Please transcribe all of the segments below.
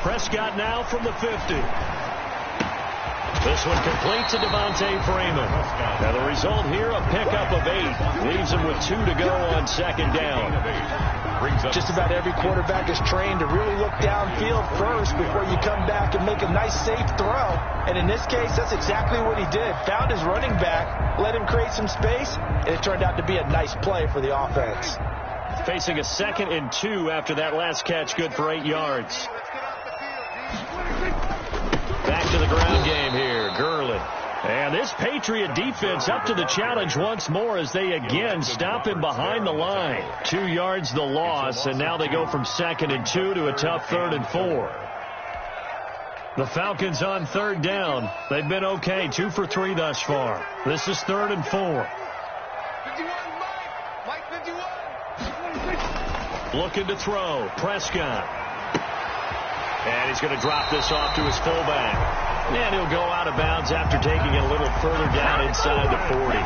Prescott now from the 50. This one complete to Devontae Freeman. Now the result here, a pickup of 8. Leaves him with 2 to go on second down. Just about every quarterback is trained to really look downfield first before you come back and make a nice, safe throw. And in this case, that's exactly what he did. Found his running back, let him create some space, and it turned out to be a nice play for the offense. Facing a 2nd and 2 after that last catch, good for 8 yards. Back to the ground game here, Gurley. And this Patriot defense up to the challenge once more as they again stop him behind the line. 2 yards the loss, and now they go from 2nd and 2 to a tough 3rd and 4. The Falcons on 3rd down. They've been okay, 2 for 3 thus far. This is 3rd and 4. Looking to throw, Prescott. And he's going to drop this off to his fullback. And he'll go out of bounds after taking it a little further down inside the 40.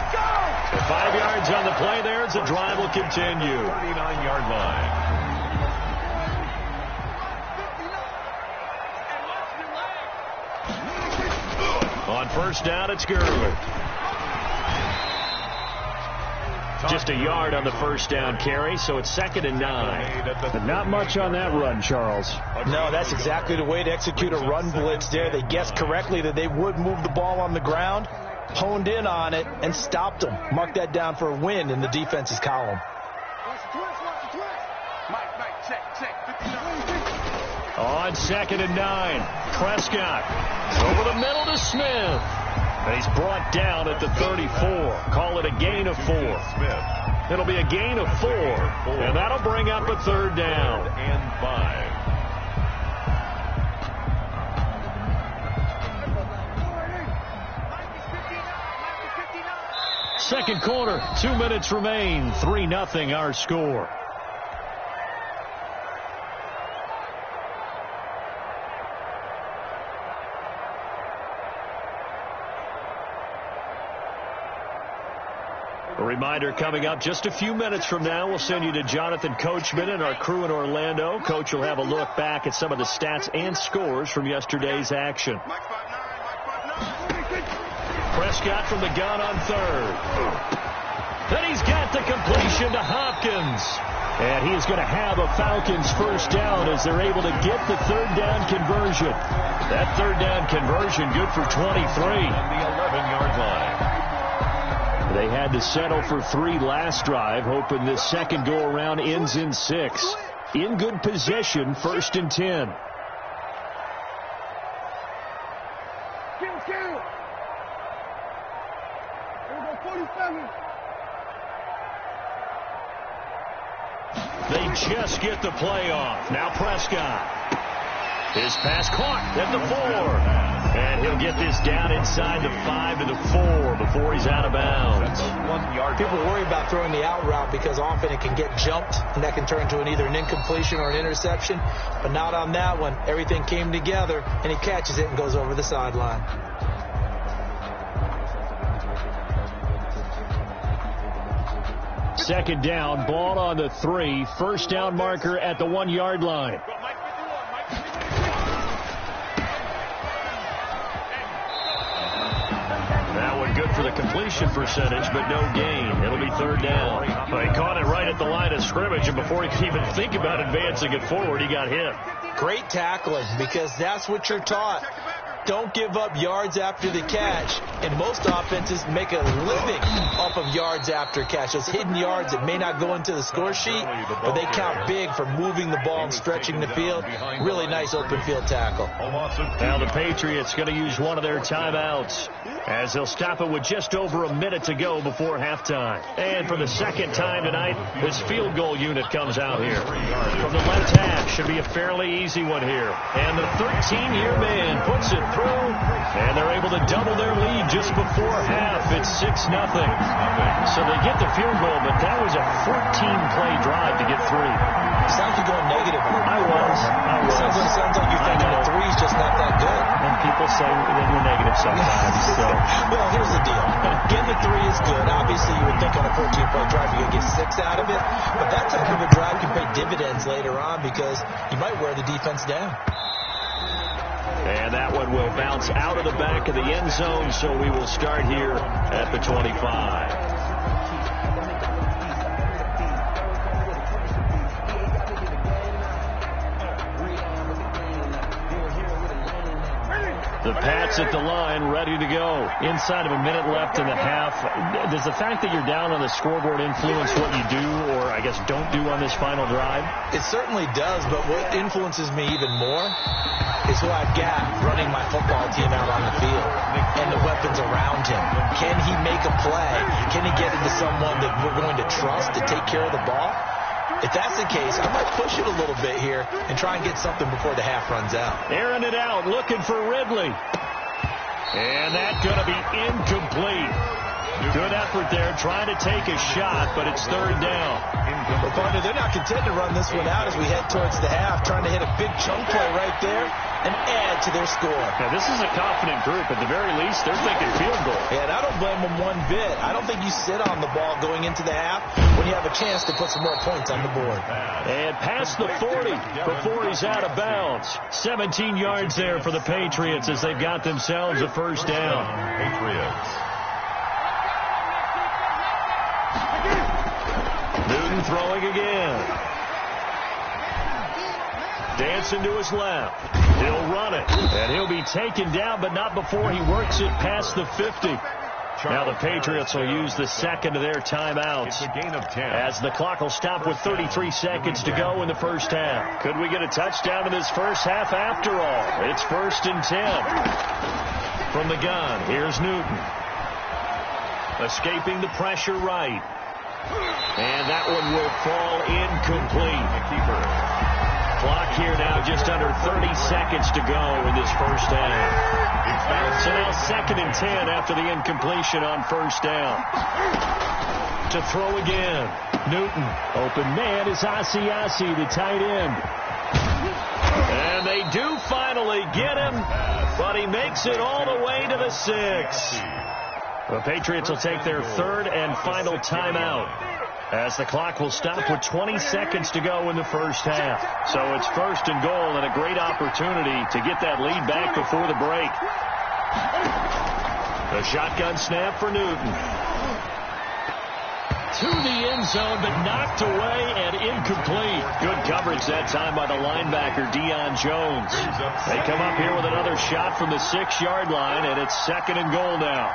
So 5 yards on the play there as the drive will continue. 39-yard line. On 1st down, it's Gurley. Just a yard on the 1st down carry, so it's 2nd and 9. But not much on that run, Charles. No, that's exactly the way to execute a run blitz there. They guessed correctly that they would move the ball on the ground, honed in on it, and stopped them. Mark that down for a win in the defense's column. On 2nd and 9, Prescott over the middle to Smith. And he's brought down at the 34. Call it a gain of 4. It'll be a gain of 4. And that'll bring up a 3rd down. And 5. Second quarter, 2 minutes remain. 3-0 our score. A reminder coming up just a few minutes from now, we'll send you to Jonathan Coachman and our crew in Orlando. Coach will have a look back at some of the stats and scores from yesterday's action. Prescott from the gun on 3rd. Then he's got the completion to Hopkins. And he is going to have a Falcons 1st down as they're able to get the 3rd down conversion. That 3rd down conversion good for 23 on the 11-yard line. They had to settle for 3 last drive, hoping this second go-around ends in 6. In good position, 1st and 10. They just get the play off. Now Prescott. His pass caught at the 4. And he'll get this down inside the 5 to the 4 before he's out of bounds. People worry about throwing the out route because often it can get jumped, and that can turn into either an incompletion or an interception. But not on that one. Everything came together, and he catches it and goes over the sideline. Second down, ball on the 3. 1st down marker at the 1-yard line. That one good for the completion percentage, but no gain. It'll be 3rd down. He caught it right at the line of scrimmage, and before he could even think about advancing it forward, he got hit. Great tackling, because that's what you're taught. Don't give up yards after the catch. And most offenses make a living off of yards after catch. Those hidden yards that may not go into the score sheet, but they count big for moving the ball and stretching the field. Really nice open field tackle. Now the Patriots going to use one of their timeouts as they'll stop it with just over a minute to go before halftime. And for the 2nd time tonight, this field goal unit comes out here. From the left hash, should be a fairly easy one here. And the 13-year man puts it through, and they're able to double their lead just before half. It's 6-0. So they get the field goal, but that was a 14-play drive to get 3. Sounds like you're going negative. I was. Sounds like you're thinking that 3's just not that good. And people say they were negative. it sometimes. So. Well, here's the deal. Getting the 3 is good. Obviously, you would think on a 14-point drive you're going to get 6 out of it. But that type of a drive can pay dividends later on because you might wear the defense down. And that one will bounce out of the back of the end zone, so we will start here at the 25. The Pats at the line, ready to go. Inside of a minute left in the half. Does the fact that you're down on the scoreboard influence what you do, or I guess don't do on this final drive? It certainly does, but what influences me even more is who I've got running my football team out on the field and the weapons around him. Can he make a play? Can he get into someone that we're going to trust to take care of the ball? If that's the case, I might push it a little bit here and try and get something before the half runs out. Airing it out, looking for Ridley. And that's going to be incomplete. Good effort there, trying to take a shot, but it's third down. Well, partner, they're not content to run this one out as we head towards the half, trying to hit a big chunk play right there and add to their score. Now, this is a confident group. At the very least, they're thinking field goal. Yeah, and I don't blame them one bit. I don't think you sit on the ball going into the half when you have a chance to put some more points on the board. And past the 40 before he's out of bounds. 17 yards there for the Patriots as they've got themselves a first down. Patriots. Newton throwing again. Dancing to his left. He'll run it. And he'll be taken down, but not before he works it past the 50. Now the Patriots will use the second of their timeouts. It's a gain of 10. As the clock will stop with 33 seconds to go in the first half. Could we get a touchdown in this first half after all? It's 1st and 10. From the gun, here's Newton. Escaping the pressure right. And that one will fall incomplete. The keeper. Clock here now just under 30 seconds to go in this first half. So now 2nd and 10 after the incompletion on first down. To throw again. Newton. Open man is Asiasi, the tight end. And they do finally get him, but he makes it all the way to the 6. The Patriots will take their 3rd and final timeout as the clock will stop with 20 seconds to go in the first half. So it's 1st and goal and a great opportunity to get that lead back before the break. The shotgun snap for Newton. To the end zone, but knocked away and incomplete. Good coverage that time by the linebacker, Deion Jones. They come up here with another shot from the 6-yard line, and it's 2nd and goal now.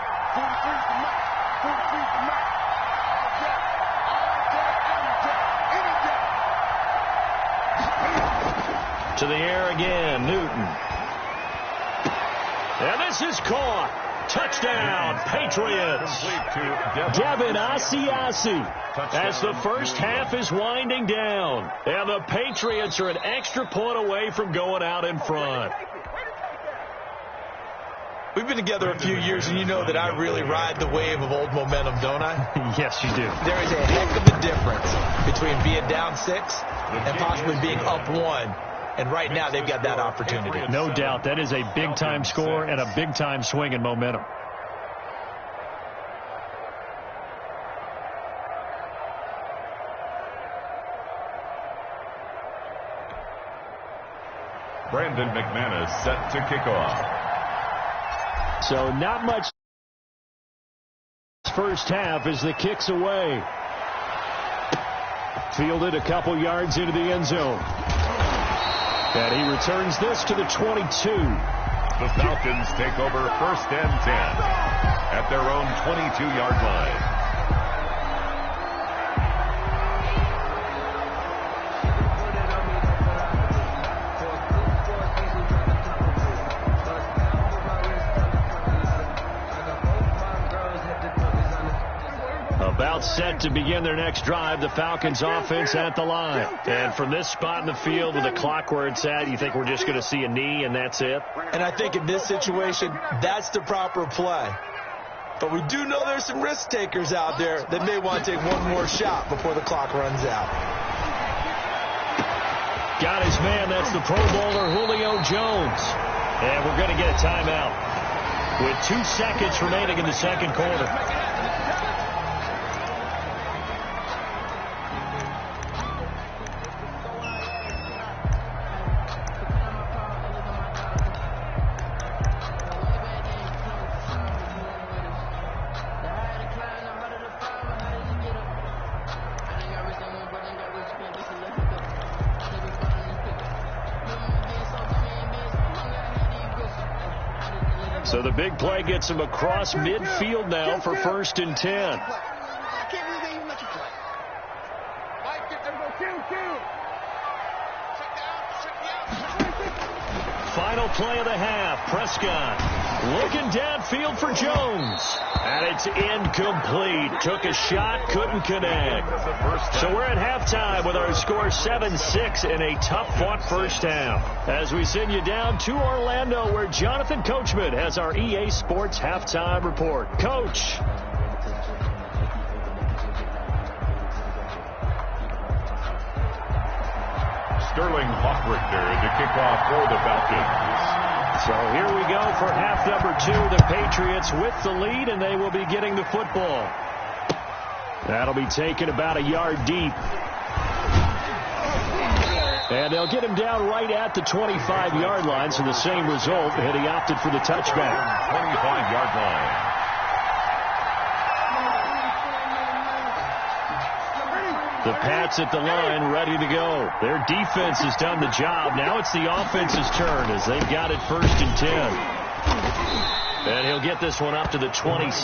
To the air again, Newton. And this is caught. Touchdown, Patriots. Devin Asiasi as the first half is winding down. And the Patriots are an extra point away from going out in front. We've been together a few years, and you know that I really ride the wave of old momentum, don't I? Yes, you do. There is a heck of a difference between being down 6 and possibly being up 1. And right now, they've got that opportunity. No doubt. That is a big-time score and a big-time swing in momentum. Brandon McManus set to kick off. So not much first half as the kick's away. Fielded a couple yards into the end zone. And he returns this to the 22. The Falcons take over 1st and 10 at their own 22-yard line. About set to begin their next drive, the Falcons offense at the line. And from this spot in the field with the clock where it's at, you think we're just going to see a knee and that's it? And I think in this situation, that's the proper play. But we do know there's some risk takers out there that may want to take one more shot before the clock runs out. Got his man. That's the Pro Bowler Julio Jones. And we're going to get a timeout. with 2 seconds remaining in the second quarter. So the big play gets him across midfield now for 1st and 10. Final play of the half. Prescott looking downfield for Jones. And it's incomplete. Took a shot, couldn't connect. So we're at halftime with our score 7-6 in a tough-fought first half. As we send you down to Orlando, where Jonathan Coachman has our EA Sports halftime report. Coach. Sterling Hochrichter to kick off for the Falcons. So here we go for half number 2. The Patriots with the lead, and they will be getting the football. That'll be taken about a yard deep. And they'll get him down right at the 25-yard line, so the same result, and he opted for the touchback. 25-yard line. The Pats at the line, ready to go. Their defense has done the job. Now it's the offense's turn as they've got it 1st and 10. And he'll get this one up to the 26.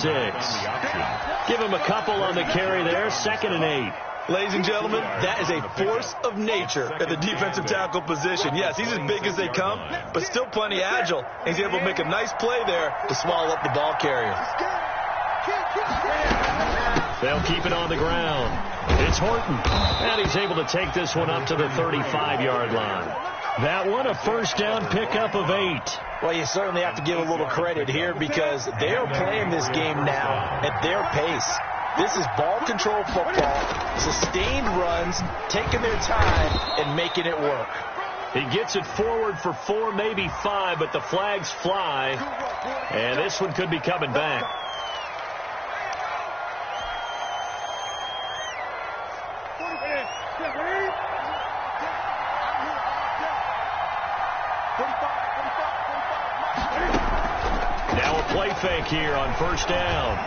Give him a couple on the carry there. 2nd and 8. Ladies and gentlemen, that is a force of nature at the defensive tackle position. Yes, he's as big as they come, but still plenty agile. He's able to make a nice play there to swallow up the ball carrier. They'll keep it on the ground. It's Horton, and he's able to take this one up to the 35-yard line. That one, a 1st down pickup of 8. Well, you certainly have to give a little credit here because they are playing this game now at their pace. This is ball control football, sustained runs, taking their time and making it work. He gets it forward for 4, maybe 5, but the flags fly, and this one could be coming back. Now a play fake here on 1st down.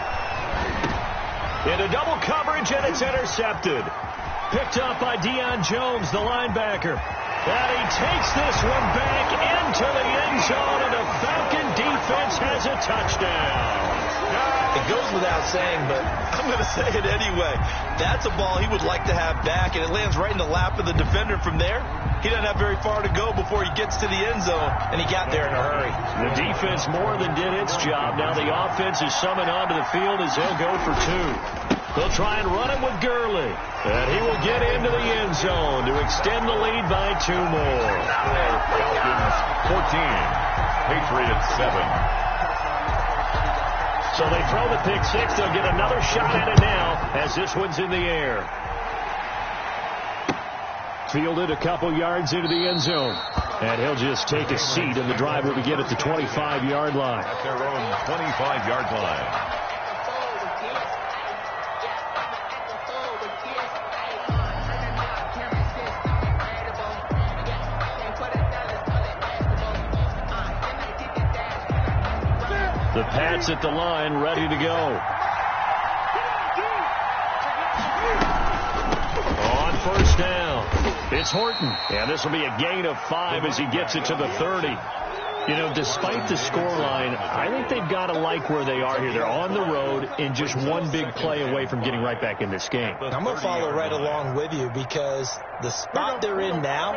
Into double coverage, and it's intercepted. Picked up by Deion Jones, the linebacker. And he takes this one back into the end zone, and the Falcon defense has a touchdown. It goes without saying, but I'm going to say it anyway. That's a ball he would like to have back, and it lands right in the lap of the defender from there. He doesn't have very far to go before he gets to the end zone, and he got there in a hurry. The defense more than did its job. Now the offense is summoned onto the field as they'll go for 2. They'll try and run it with Gurley, and he will get into the end zone to extend the lead by 2 more. Falcons 14, Patriots 7. So they throw the pick 6. They'll get another shot at it now as this one's in the air. Fielded a couple yards into the end zone. And he'll just take a seat, and the drive will begin at the 25-yard line. At their own 25-yard line. The Pats at the line, ready to go. On 1st down, it's Horton. And this will be a gain of 5 as he gets it to the 30. You know, despite the scoreline, I think they've got to like where they are here. They're on the road and just one big play away from getting right back in this game. I'm going to follow right along with you because the spot they're in now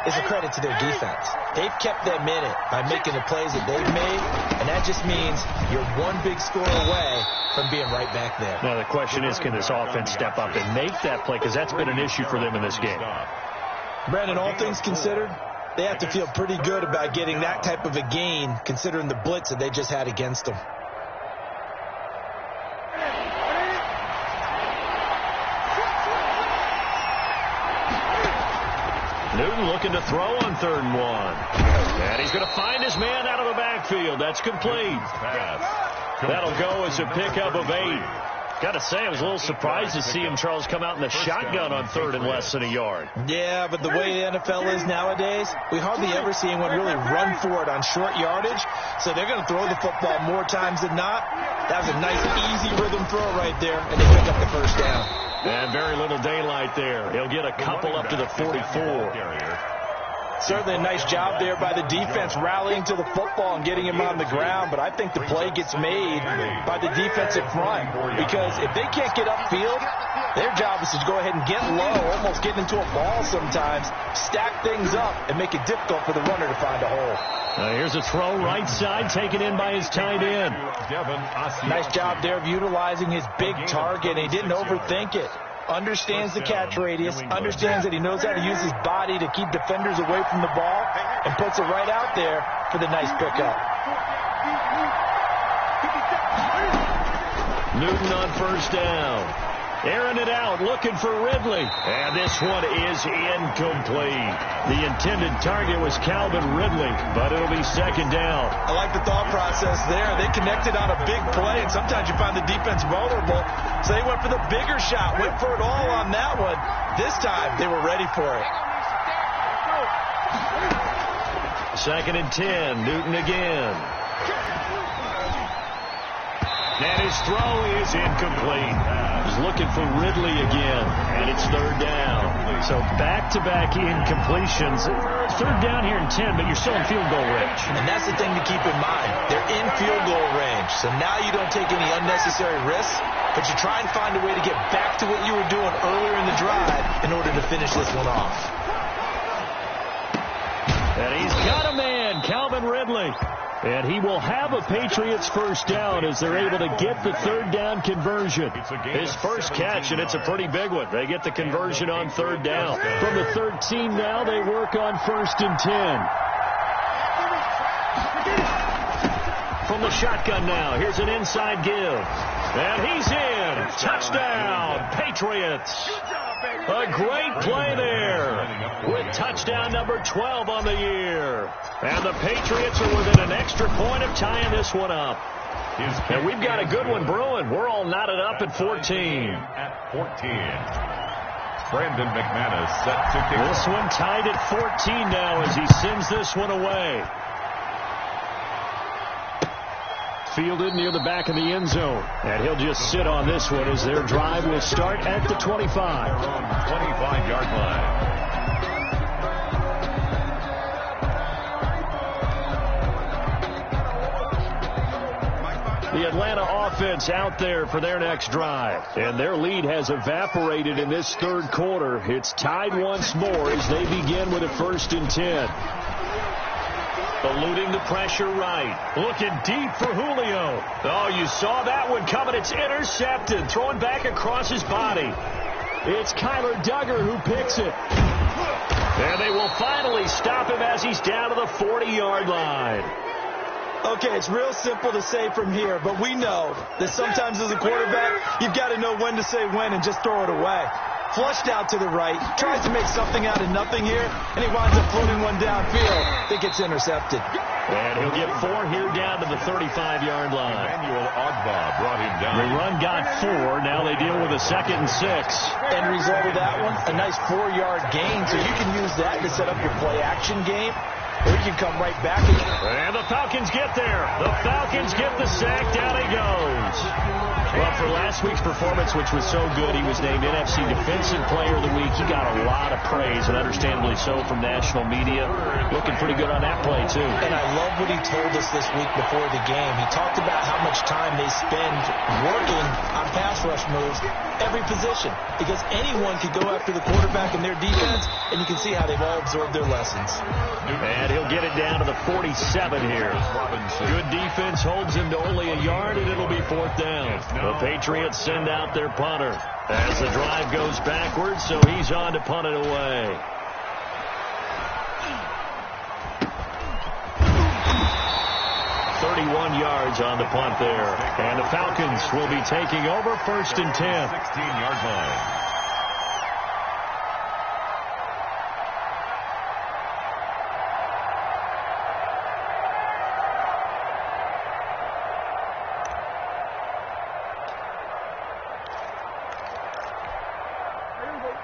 is a credit to their defense. They've kept them in it by making the plays that they've made, and that just means you're one big score away from being right back there. Now, the question is, can this offense step up and make that play? Because that's been an issue for them in this game. Brandon, all things considered, they have to feel pretty good about getting that type of a gain, considering the blitz that they just had against them. Newton looking looking to throw on 3rd and 1. And he's going to find his man out of the backfield. That's complete. That'll go as a pickup of 8. Got to say, I was a little surprised to see him, Charles, come out in the shotgun on 3rd and less than a yard. Yeah, but the way the NFL is nowadays, we hardly ever see anyone really run for it on short yardage. So they're going to throw the football more times than not. That was a nice, easy rhythm throw right there, and they pick up the 1st down. And very little daylight there. He'll get a couple up to the 44. Certainly a nice job there by the defense rallying to the football and getting him on the ground, but I think the play gets made by the defensive front because if they can't get upfield, their job is to go ahead and get low, almost get into a ball sometimes, stack things up, and make it difficult for the runner to find a hole. Here's a throw right side taken in by his tight end. Nice job there of utilizing his big target. He didn't overthink it. Understands the catch radius, understands that he knows how to use his body to keep defenders away from the ball, and puts it right out there for the nice pickup. Newton on 1st down. Airing it out, looking for Ridley. And this one is incomplete. The intended target was Calvin Ridley, but it'll be 2nd down. I like the thought process there. They connected on a big play, and sometimes you find the defense vulnerable. So they went for the bigger shot, went for it all on that one. This time, they were ready for it. 2nd and 10, Newton again. And his throw is incomplete. He's looking for Ridley again, and it's 3rd down. So back-to-back incompletions. 3rd down here in 10, but you're still in field goal range. And that's the thing to keep in mind. They're in field goal range, so now you don't take any unnecessary risks, but you try and find a way to get back to what you were doing earlier in the drive in order to finish this one off. And he's got a man, Calvin Ridley. And he will have a Patriots 1st down as they're able to get the 3rd down conversion. His first catch, and it's a pretty big one. They get the conversion on 3rd down. From the 13 now, they work on 1st and 10. From the shotgun now, here's an inside give. And he's in. Touchdown, Patriots. A great play there with touchdown number 12 on the year. And the Patriots are within an extra point of tying this one up. And we've got a good one brewing. We're all knotted up at 14. At 14. Brandon McManus set to kick. This one tied at 14 now as he sends this one away. Fielded near the back of the end zone. And he'll just sit on this one as their drive will start at the 25. 25-yard line. The Atlanta offense out there for their next drive. And their lead has evaporated in this 3rd quarter. It's tied once more as they begin with a 1st and 10. Eluding the pressure right. Looking deep for Julio. Oh, you saw that one coming. It's intercepted. Throwing back across his body. It's Kyler Duggar who picks it. And they will finally stop him as he's down to the 40-yard line. Okay, it's real simple to say from here, but we know that sometimes as a quarterback, you've got to know when to say when and just throw it away. Flushed out to the right, tries to make something out of nothing here, and he winds up floating one downfield that gets intercepted. And he'll get 4 here down to the 35-yard line. Emmanuel Ogbah brought him down. The run got 4. Now they deal with a 2nd and 6. End result of that one, a nice 4-yard gain, so you can use that to set up your play-action game. Or you can come right back at you. And the Falcons get there. The Falcons get the sack. Down he goes. Well, for last week's performance, which was so good, he was named NFC Defensive Player of the Week. He got a lot of praise, and understandably so, from national media. Looking pretty good on that play, too. And I love what he told us this week before the game. He talked about how much time they spend working on pass rush moves, every position, because anyone could go after the quarterback and their defense, and you can see how they've all absorbed their lessons. And he'll get it down to the 47 here. Good defense holds him to only a yard, and it'll be 4th down. The Patriots send out their punter as the drive goes backwards, so he's on to punt it away. Yards on the punt there. And the Falcons will be taking over 1st and 10. 16-yard line.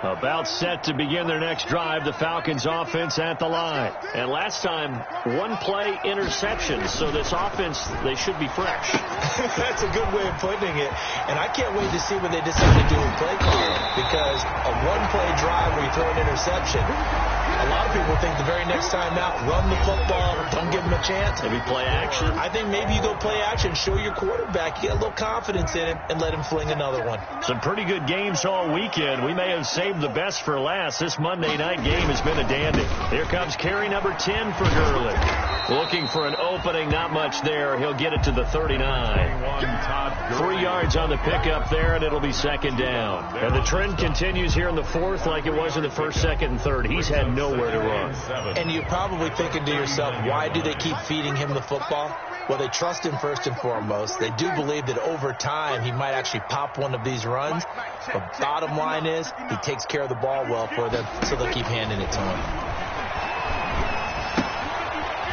About set to begin their next drive, the Falcons offense at the line. And last time, one play interception, so this offense, they should be fresh. That's a good way of putting it. And I can't wait to see what they decide to do with play calling, because a one-play drive where you throw an interception, a lot of people think the very next time out, run the football, don't give them a chance. Maybe play action. I think maybe you go play action, show your quarterback, get a little confidence in him, and let him fling another one. Some pretty good games all weekend. We may have saved the best for last. This Monday night game has been a dandy. Here comes carry number 10 for Gurley. Looking for an opening, not much there. He'll get it to the 39. 3 yards on the pickup there, and it'll be second down. And the trend continues here in the fourth like it was in the first, second, and third. He's had nowhere to run. And you're probably thinking to yourself, why do they keep feeding him the football? Well, they trust him first and foremost. They do believe that over time he might actually pop one of these runs. But bottom line is he takes care of the ball well for them, so they'll keep handing it to him.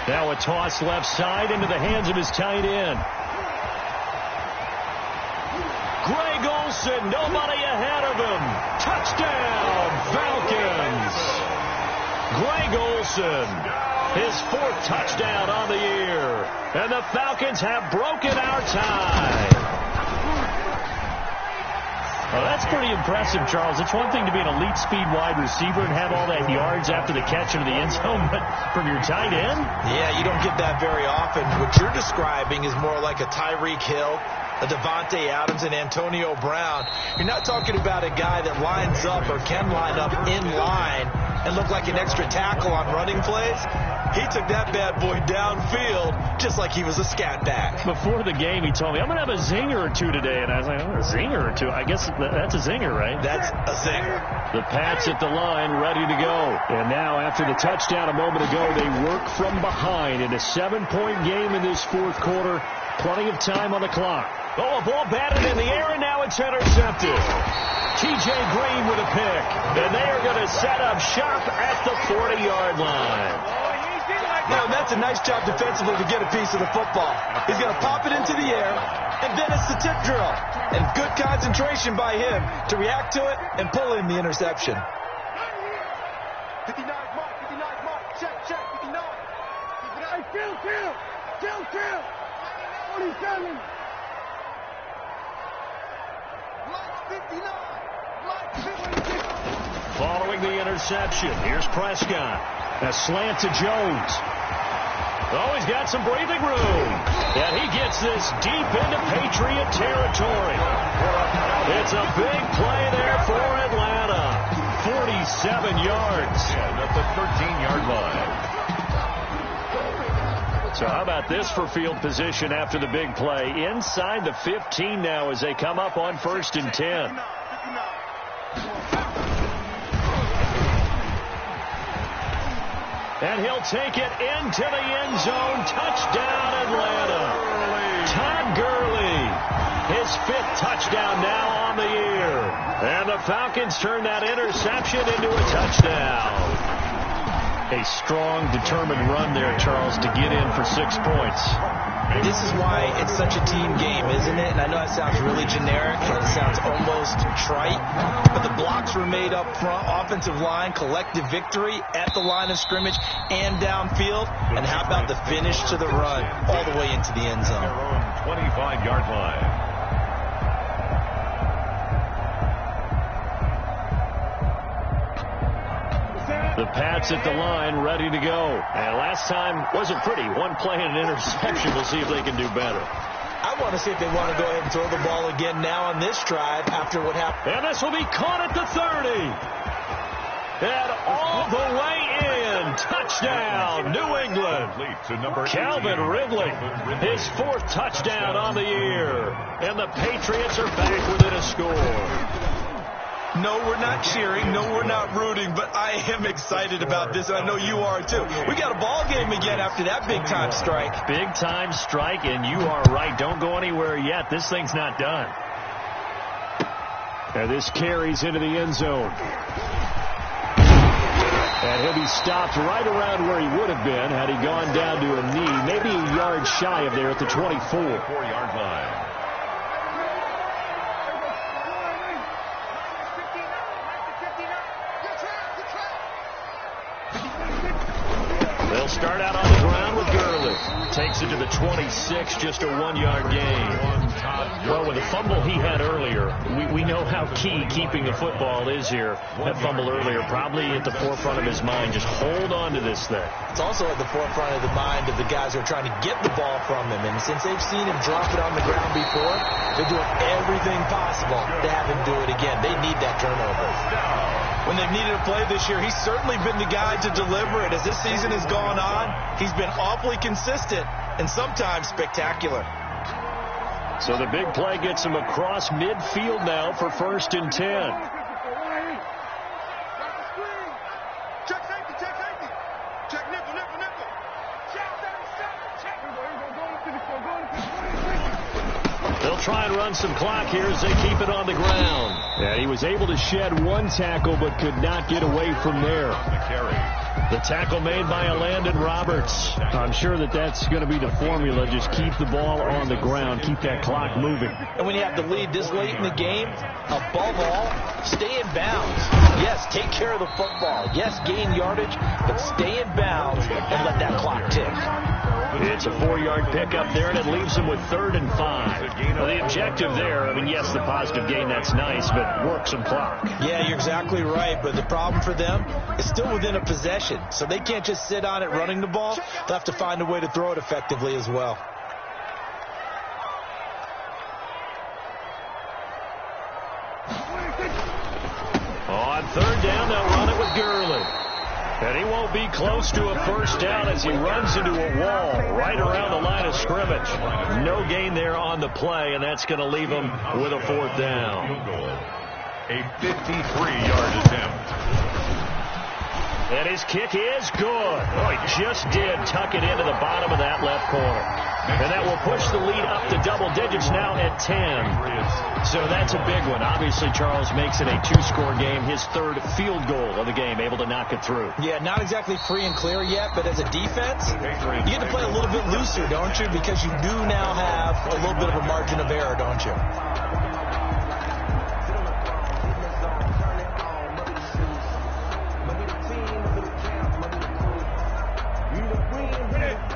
Now a toss left side into the hands of his tight end. Greg Olsen, nobody ahead of him. Touchdown, Falcons. Greg Olsen, his 4th touchdown on the year. And the Falcons have broken our tie. Well, that's pretty impressive, Charles. It's one thing to be an elite speed wide receiver and have all that yards after the catch into the end zone, but from your tight end? Yeah, you don't get that very often. What you're describing is more like a Tyreek Hill, a Devontae Adams, and Antonio Brown. You're not talking about a guy that lines up or can line up in line and look like an extra tackle on running plays. He took that bad boy downfield just like he was a scat back. Before the game, he told me, I'm going to have a zinger or two today. And I was like, oh, a zinger or two? I guess that's a zinger, right? That's a zinger. The Pats at the line, ready to go. And now, after the touchdown a moment ago, they work from behind in a 7-point game in this fourth quarter. Plenty of time on the clock. Oh, a ball batted in the air, and now it's intercepted. T.J. Green with a pick. And they are going to set up shop at the 40-yard line. Now, that's a nice job defensively to get a piece of the football. He's going to pop it into the air, and then it's the tip drill. And good concentration by him to react to it and pull in the interception. 59 mark, 59 mark, check, 59. Hey, kill, 47. Lights 59, 56. Following the interception, here's Prescott. A slant to Jones. Oh, he's got some breathing room. And he gets this deep into Patriot territory. It's a big play there for Atlanta. 47 yards. And at the 13-yard line. So how about this for field position after the big play? Inside the 15 now as they come up on 1st and 10. And he'll take it into the end zone. Touchdown, Atlanta. Todd Gurley, his 5th touchdown now on the year. And the Falcons turn that interception into a touchdown. A strong, determined run there, Charles, to get in for 6 points. This is why it's such a team game, isn't it? And I know that sounds really generic and it sounds almost trite, but the blocks were made up front, offensive line, collective victory at the line of scrimmage and downfield. And how about the finish to the run all the way into the end zone? Their own 25-yard line. The Pats at the line, ready to go. And last time wasn't pretty. One play and an interception. We'll see if they can do better. I want to see if they want to go ahead and throw the ball again now on this drive after what happened. And this will be caught at the 30. And all the way in. Touchdown, New England. Calvin Ridley, his 4th touchdown on the year. And the Patriots are back within a score. No, we're not cheering. No, we're not rooting. But I am excited about this. I know you are, too. We got a ball game again after that big-time strike. Big-time strike, and you are right. Don't go anywhere yet. This thing's not done. And this carries into the end zone. And he'll be stopped right around where he would have been had he gone down to a knee, maybe a yard shy of there at the 24-yard line. start out on the ground with Gurley. Takes it to the 26, just a 1-yard gain. Well, with the fumble he had earlier, we know how key keeping the football is here. That fumble earlier probably at the forefront of his mind. Just hold on to this thing. It's also at the forefront of the mind of the guys who are trying to get the ball from him. And since they've seen him drop it on the ground before, they're doing everything possible to have him do it again. They need that turnover. When they've needed a play this year, he's certainly been the guy to deliver it. As this season has gone on, he's been awfully consistent and sometimes spectacular. So the big play gets him across midfield now for 1st and 10. Check safety, check safety. Check nickel, nickel, nickel. They'll try and run some clock here as they keep it on the ground. And he was able to shed 1 tackle but could not get away from there. The tackle made by Landon Roberts. I'm sure that's going to be the formula. Just keep the ball on the ground. Keep that clock moving. And when you have the lead this late in the game, above all, stay in bounds. Yes, take care of the football. Yes, gain yardage, but stay in bounds and let that clock tick. It's a 4-yard pickup there, and it leaves them with 3rd and 5. Well, the objective there, I mean, yes, the positive gain, that's nice, but work some clock. Yeah, you're exactly right, but the problem for them is still within a possession, so they can't just sit on it running the ball. They'll have to find a way to throw it effectively as well. On 3rd down, they'll run it with Gurley. And he won't be close to a 1st down as he runs into a wall right around the line of scrimmage. No gain there on the play, and that's going to leave him with a 4th down. A 53-yard attempt. And his kick is good. Oh, he just did tuck it into the bottom of that left corner. And that will push the lead up to double digits now at 10. So that's a big one. Obviously, Charles makes it a 2-score game. His 3rd field goal of the game, able to knock it through. Yeah, not exactly free and clear yet, but as a defense, you get to play a little bit looser, don't you? Because you do now have a little bit of a margin of error, don't you?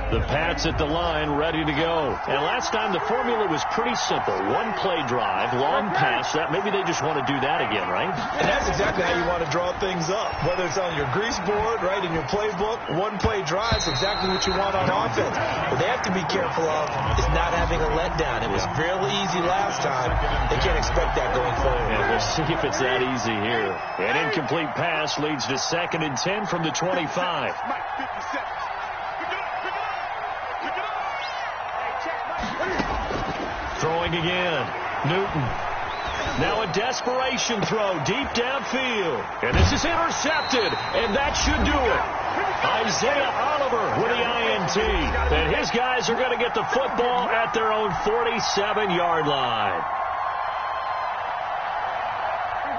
The Pats at the line, ready to go. And last time the formula was pretty simple. 1-play drive, long pass. That maybe they just want to do that again, right? And that's exactly how you want to draw things up. Whether it's on your grease board, right, in your playbook, 1-play drive is exactly what you want on offense. What they have to be careful of is not having a letdown. It was fairly easy last time. They can't expect that going forward. And we'll see if it's that easy here. An incomplete pass leads to 2nd and 10 from the 25. Throwing again. Newton. Now a desperation throw deep downfield. And this is intercepted. And that should do it. Isaiah Oliver with the INT. And his guys are going to get the football at their own 47-yard line.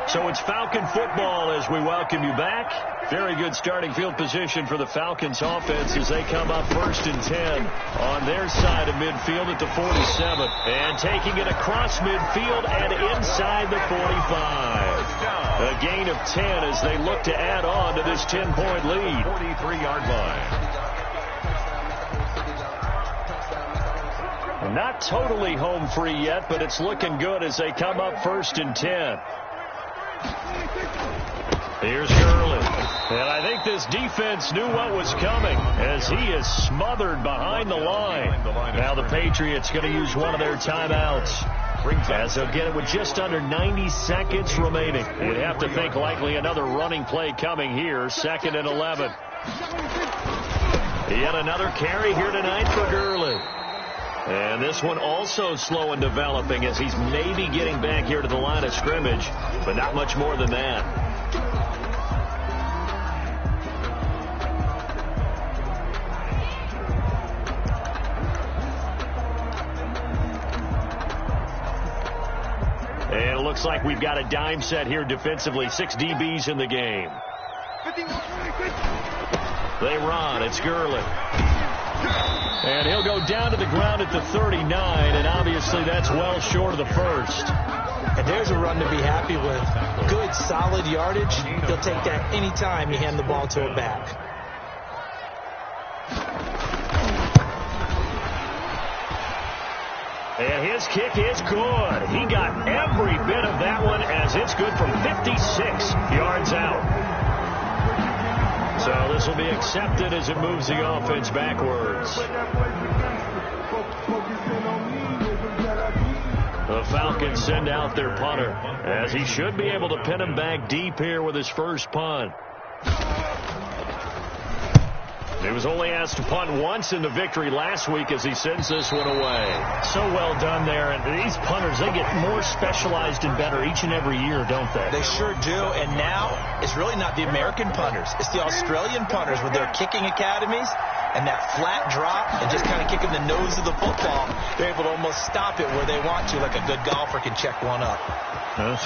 So it's Falcon football as we welcome you back. Very good starting field position for the Falcons offense as they come up 1st and 10 on their side of midfield at the 47. And taking it across midfield and inside the 45. A gain of 10 as they look to add on to this 10-point lead. 43-yard line. Not totally home free yet, but it's looking good as they come up 1st and 10. Here's Gurley. And I think this defense knew what was coming as he is smothered behind the line. Now the Patriots going to use one of their timeouts as they'll get it with just under 90 seconds remaining. You'd have to think likely another running play coming here. 2nd and 11. Yet another carry here tonight for Gurley. And this one also slow in developing as he's maybe getting back here to the line of scrimmage, but not much more than that. And it looks like we've got a dime set here defensively. 6 DBs in the game. They run. It's Gurley. And he'll go down to the ground at the 39, and obviously that's well short of the 1st. And there's a run to be happy with. Good, solid yardage. He'll take that any time you hand the ball to a back. his kick is good. He got every bit of that one as it's good from 56 yards out. So this will be accepted as it moves the offense backwards. The Falcons send out their punter, as he should be able to pin him back deep here with his first punt. He was only asked to punt once in the victory last week as he sends this one away. So well done there. And these punters, they get more specialized and better each and every year, don't they? They sure do. And now it's really not the American punters. It's the Australian punters with their kicking academies and that flat drop and just kind of kicking the nose of the football. They're able to almost stop it where they want to, like a good golfer can check one up.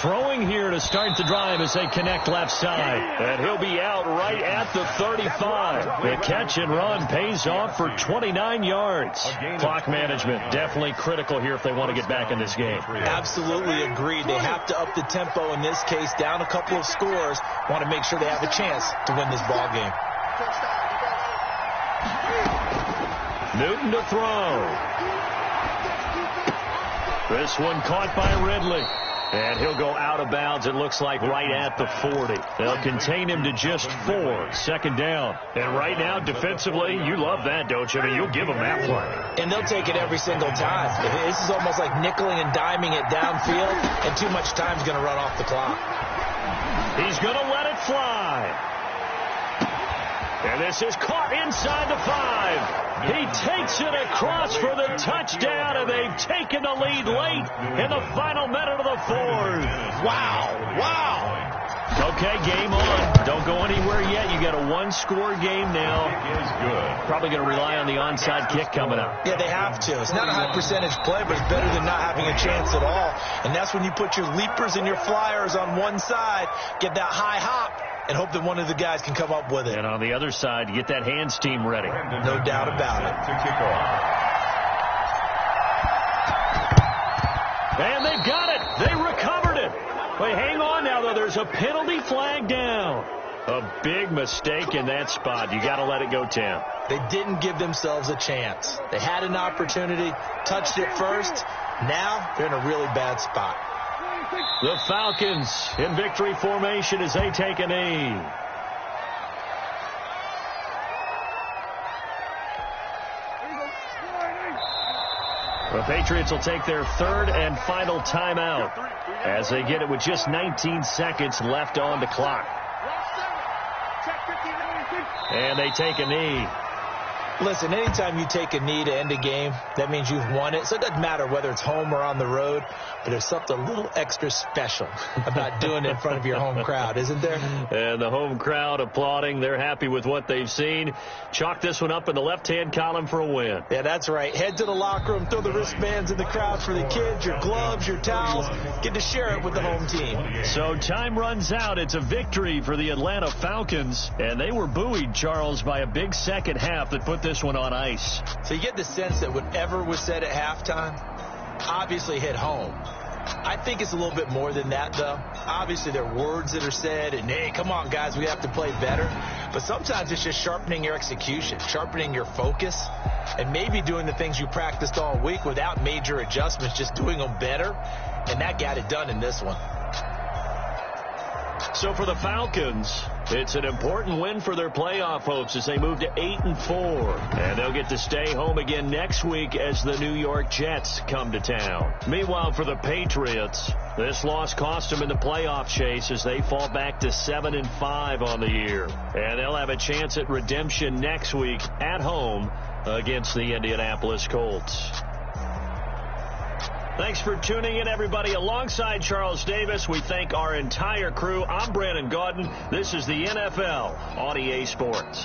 Throwing here to start the drive as they connect left side. And he'll be out right at the 35. The catch and run pays off for 29 yards. Clock management definitely critical here if they want to get back in this game. Absolutely agreed. They have to up the tempo in this case, down a couple of scores. Want to make sure they have a chance to win this ball game. Newton to throw. This one caught by Ridley. And he'll go out of bounds, it looks like, right at the 40. They'll contain him to just 4. Second down. And right now, defensively, you love that, don't you? I mean, you'll give them that play. And they'll take it every single time. This is almost like nickeling and diming it downfield, and too much time's going to run off the clock. He's going to let it fly. And this is caught inside the 5. He takes it across for the touchdown, and they've taken the lead late in the final minute of the 4th. Wow. Okay, game on. Don't go anywhere yet. You got a one-score game now. Probably going to rely on the onside kick coming up. Yeah, they have to. It's not a high percentage play, but it's better than not having a chance at all. And that's when you put your leapers and your flyers on one side, get that high hop, and hope that one of the guys can come up with it. And on the other side, you get that hands team ready. No doubt about it. To kick off. And they've got it. They recovered it. Wait, hang on now, though. There's a penalty flag down. A big mistake in that spot. You got to let it go, Tim. They didn't give themselves a chance. They had an opportunity, touched it first. Now they're in a really bad spot. The Falcons in victory formation as they take a knee. The Patriots will take their third and final timeout as they get it with just 19 seconds left on the clock. And they take a knee. Listen, anytime you take a knee to end a game, that means you've won it. So it doesn't matter whether it's home or on the road, but there's something a little extra special about doing it in front of your home crowd, isn't there? And the home crowd applauding. They're happy with what they've seen. Chalk this one up in the left-hand column for a win. Yeah, that's right. Head to the locker room, throw the wristbands in the crowd for the kids, your gloves, your towels. Get to share it with the home team. So time runs out. It's a victory for the Atlanta Falcons. And they were buoyed, Charles, by a big second half that put this one on ice. So you get the sense that whatever was said at halftime obviously hit home. I think it's a little bit more than that, though. Obviously, there are words that are said, and, hey, come on, guys, we have to play better. But sometimes it's just sharpening your execution, sharpening your focus, and maybe doing the things you practiced all week without major adjustments, just doing them better. And that got it done in this one. So for the Falcons, it's an important win for their playoff hopes as they move to 8-4. And they'll get to stay home again next week as the New York Jets come to town. Meanwhile, for the Patriots, this loss cost them in the playoff chase as they fall back to 7-5 on the year. And they'll have a chance at redemption next week at home against the Indianapolis Colts. Thanks for tuning in, everybody. Alongside Charles Davis, we thank our entire crew. I'm Brandon Gaudin. This is the NFL on EA Sports.